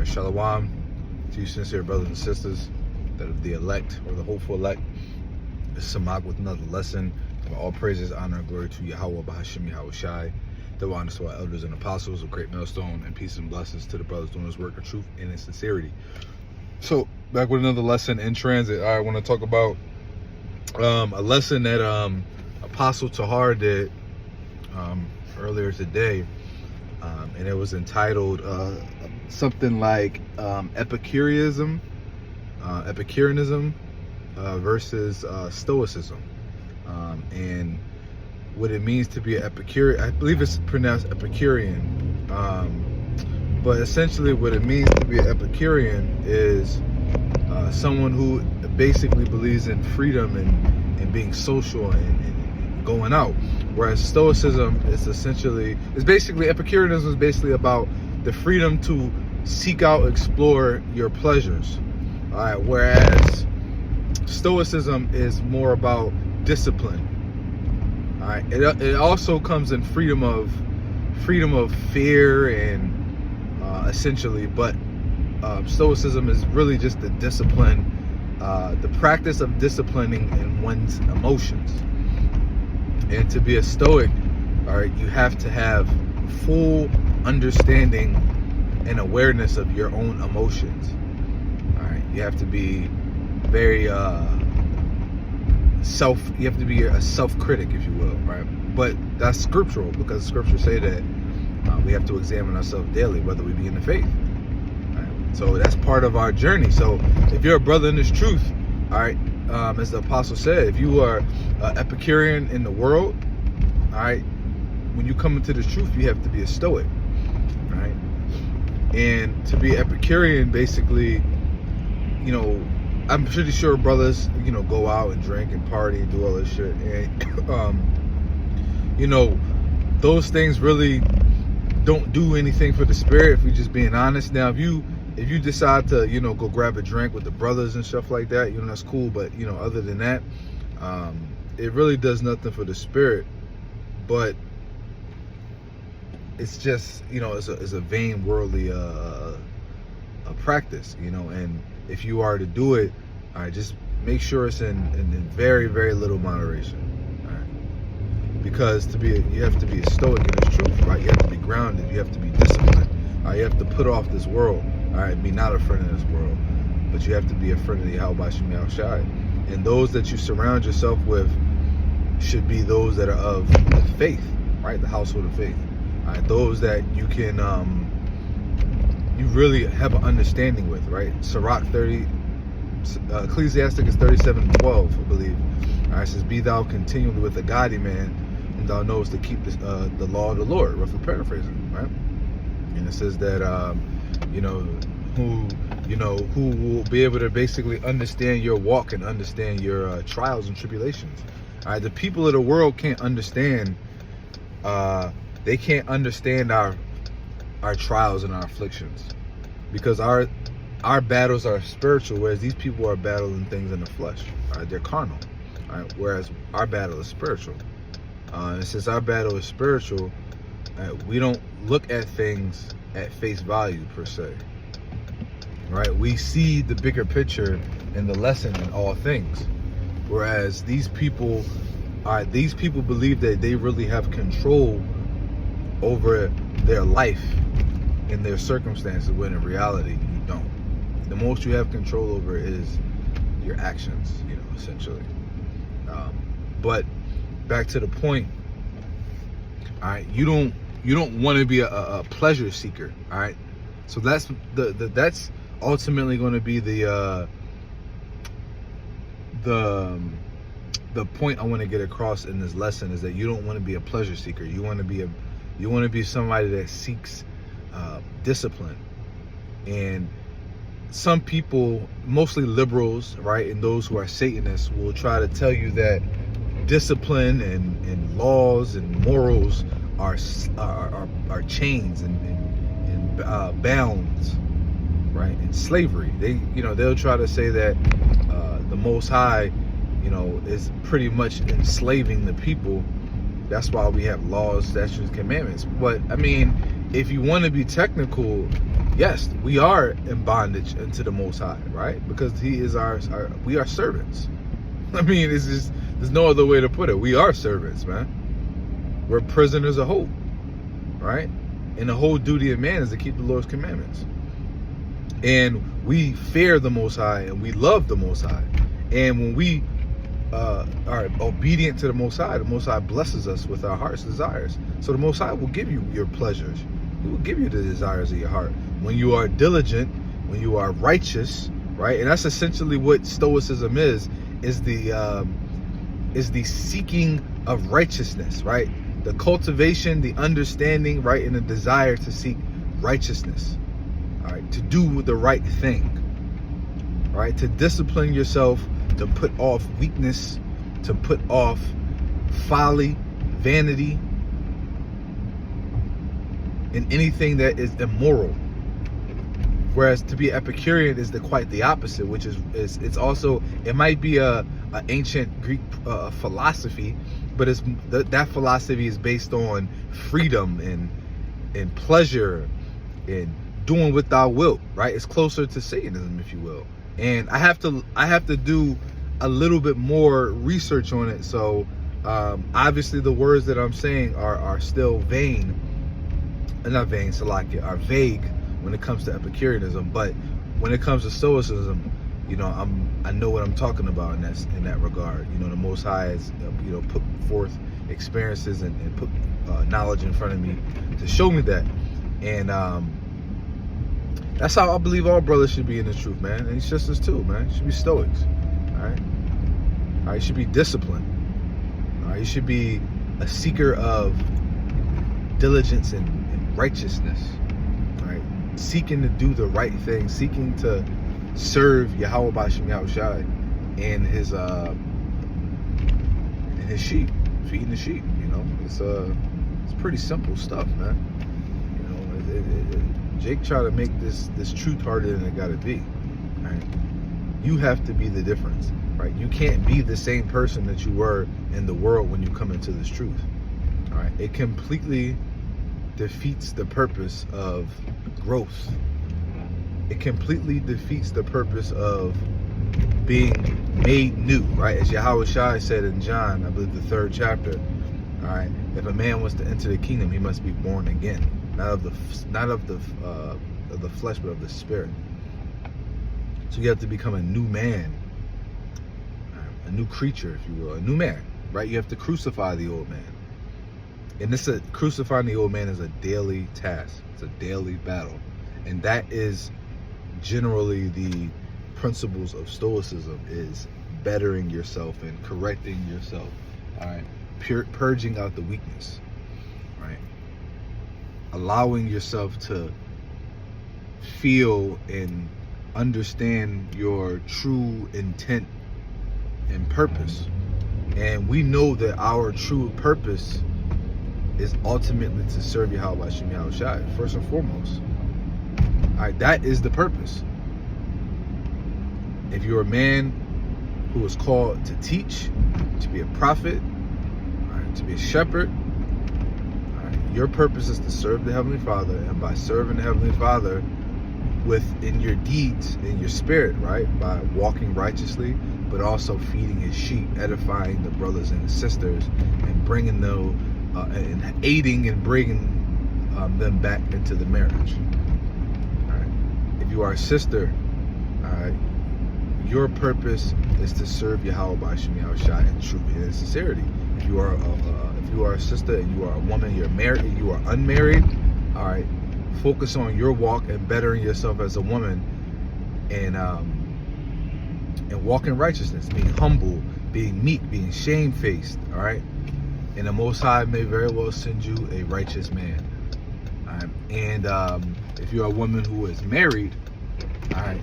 Shalom to you sincere brothers and sisters that of the elect or the hopeful elect. This is Samak with another lesson. All praises, honor, and glory to Yahweh Bahashim Yahweh Shai. The honor to our elders and apostles of Great Millstone, and peace and blessings to the brothers doing this work of truth and in sincerity. So, back with another lesson in transit. I want to talk about a lesson that Apostle Tahar did earlier today, and it was entitled something like Epicureanism versus Stoicism, and what it means to be an Epicurean. I believe it's pronounced Epicurean, but essentially what it means to be an Epicurean is someone who basically believes in freedom and being social and going out, whereas Stoicism is basically Epicureanism is basically about the freedom to seek out, explore your pleasures. All right, whereas Stoicism is more about discipline. All right, it also comes in freedom of fear and essentially, but Stoicism is really just the discipline, the practice of disciplining in one's emotions. And to be a Stoic, all right, you have to have full understanding and awareness of your own emotions. All right, you have to be very you have to be a self-critic, if you will, right? But that's scriptural, because scripture say that we have to examine ourselves daily, whether we be in the faith. Right? So that's part of our journey. So if you're a brother in this truth, all right, as the apostle said, if you are Epicurean in the world, all right, when you come into this truth, you have to be a Stoic, right? And to be Epicurean, basically, you know, I'm pretty sure brothers, you know, go out and drink and party and do all this shit, and you know, those things really don't do anything for the spirit, if we're just being honest. Now, if you decide to, you know, go grab a drink with the brothers and stuff like that, you know, that's cool. But, you know, other than that, it really does nothing for the spirit. But it's just, you know, it's a vain worldly a practice, you know. And if you are to do it, all right, just make sure it's in very, very little moderation. All right, because you have to be a Stoic in this truth, right? You have to be grounded. You have to be disciplined. All right, you have to put off this world. All right, be not a friend of this world, but you have to be a friend of the Yahweh Bahashim Yahweh Shai. And those that you surround yourself with should be those that are of faith, right? The household of faith. All right, those that you can you really have an understanding with, right? Sirach 30, Ecclesiastic is 37:12, I believe. All right, it says, "Be thou continually with a godly man, and thou knowest to keep the law of the Lord." Roughly paraphrasing, right? And it says that who will be able to basically understand your walk and understand your trials and tribulations. All right, the people of the world can't understand. They can't understand our trials and our afflictions, because our battles are spiritual, whereas these people are battling things in the flesh. All right, they're carnal. All right, whereas our battle is spiritual. And since our battle is spiritual, we don't look at things at face value per se. Right, we see the bigger picture and the lesson in all things, whereas these people believe that they really have control over their life and their circumstances, when in reality you don't. The most you have control over is your actions, you know, essentially. But back to the point, all right, you don't want to be a pleasure seeker, all right? So that's that's ultimately going to be the point I want to get across in this lesson, is that you don't want to be a pleasure seeker. You want to be somebody that seeks discipline. And some people, mostly liberals, right, and those who are Satanists, will try to tell you that discipline and laws and morals are chains and bounds, right, and slavery. They'll try to say that the Most High, you know, is pretty much enslaving the people. That's why we have laws, statutes, commandments. But I mean, if you want to be technical, yes, we are in bondage unto the Most High, right? Because He is we are servants. I mean, it's just, there's no other way to put it. We are servants, man. We're prisoners of hope, right? And the whole duty of man is to keep the Lord's commandments. And we fear the Most High, and we love the Most High. And when we are obedient to the Most High blesses us with our heart's desires. So the Most High will give you your pleasures. He will give you the desires of your heart. When you are diligent, when you are righteous, right? And that's essentially what Stoicism is the seeking of righteousness, right? The cultivation, the understanding, right? And the desire to seek righteousness, all right? To do the right thing, right? To discipline yourself, to put off weakness, to put off folly, vanity, and anything that is immoral. Whereas to be Epicurean is quite the opposite, which is it's also, it might be a ancient Greek philosophy, but it's that philosophy is based on freedom and pleasure and doing what thou wilt, right? It's closer to Satanism, if you will. And I have to do a little bit more research on it. So obviously the words that I'm saying are still vague, Salakia, are vague when it comes to Epicureanism. But when it comes to Stoicism, you know, I know what I'm talking about in that regard. You know, the Most High has put forth experiences and put knowledge in front of me to show me that. And that's how I believe all brothers should be in the truth, man. And sisters too, man. You should be stoics. Alright? You should be disciplined. Alright? You should be a seeker of diligence and righteousness. Alright? Seeking to do the right thing, seeking to serve Yahweh B'Shem Yahushai and his sheep, feeding the sheep. You know, it's pretty simple stuff, man. You know, Jake tried to make this truth harder than it gotta be. Right? You have to be the difference, right? You can't be the same person that you were in the world when you come into this truth. All right, it completely defeats the purpose of growth. It completely defeats the purpose of being made new, right? As Yahweh Shai said in John, I believe the 3rd chapter. All right, if a man wants to enter the kingdom, he must be born again. Not of the flesh, but of the spirit. So you have to become a new man, a new creature, if you will, a new man, right? You have to crucify the old man. And crucifying the old man is a daily task. It's a daily battle. And that is generally the principles of Stoicism, is bettering yourself and correcting yourself, all right? Purging out the weakness, right? Allowing yourself to feel and understand your true intent and purpose. And we know that our true purpose is ultimately to serve Yahweh B'Shem Yahushai, first and foremost. All right, that is the purpose. If you're a man who is called to teach, to be a prophet, all right, to be a shepherd, your purpose is to serve the Heavenly Father, and by serving the Heavenly Father within your deeds, in your spirit, right? By walking righteously, but also feeding His sheep, edifying the brothers and the sisters, and bringing them, and aiding and bringing them back into the marriage. All right. If you are a sister, all right, your purpose is to serve Yahweh B'Shem Yahushai in truth and in sincerity. If you are a sister and you are a woman, you're married, you are unmarried, all right, focus on your walk and bettering yourself as a woman, and walk in righteousness, being humble, being meek, being shamefaced, all right? And the Most High may very well send you a righteous man. All right? And if you're a woman who is married, all right,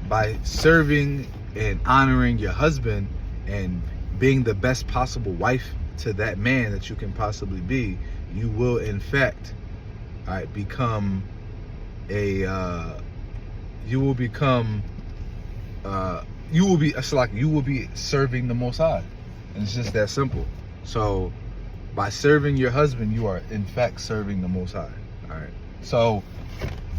by serving and honoring your husband and being the best possible wife to that man that you can possibly be, you will in fact, all right, become you will be serving the Most High. And it's just that simple. So by serving your husband, you are in fact serving the Most High. All right. So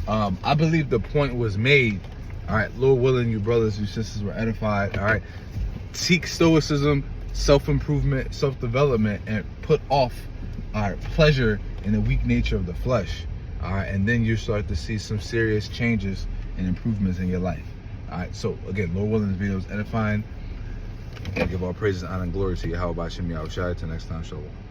I believe the point was made. All right, Lord willing, you brothers, you sisters were edified. All right, seek stoicism, self-improvement, self-development, and put off pleasure in the weak nature of the flesh. All right, and then you start to see some serious changes and improvements in your life. All right, so again, Lord willing, this video is edifying. I give all praises, honor, and glory to Yahweh B'Shem Yahushua. Till next time, shalom.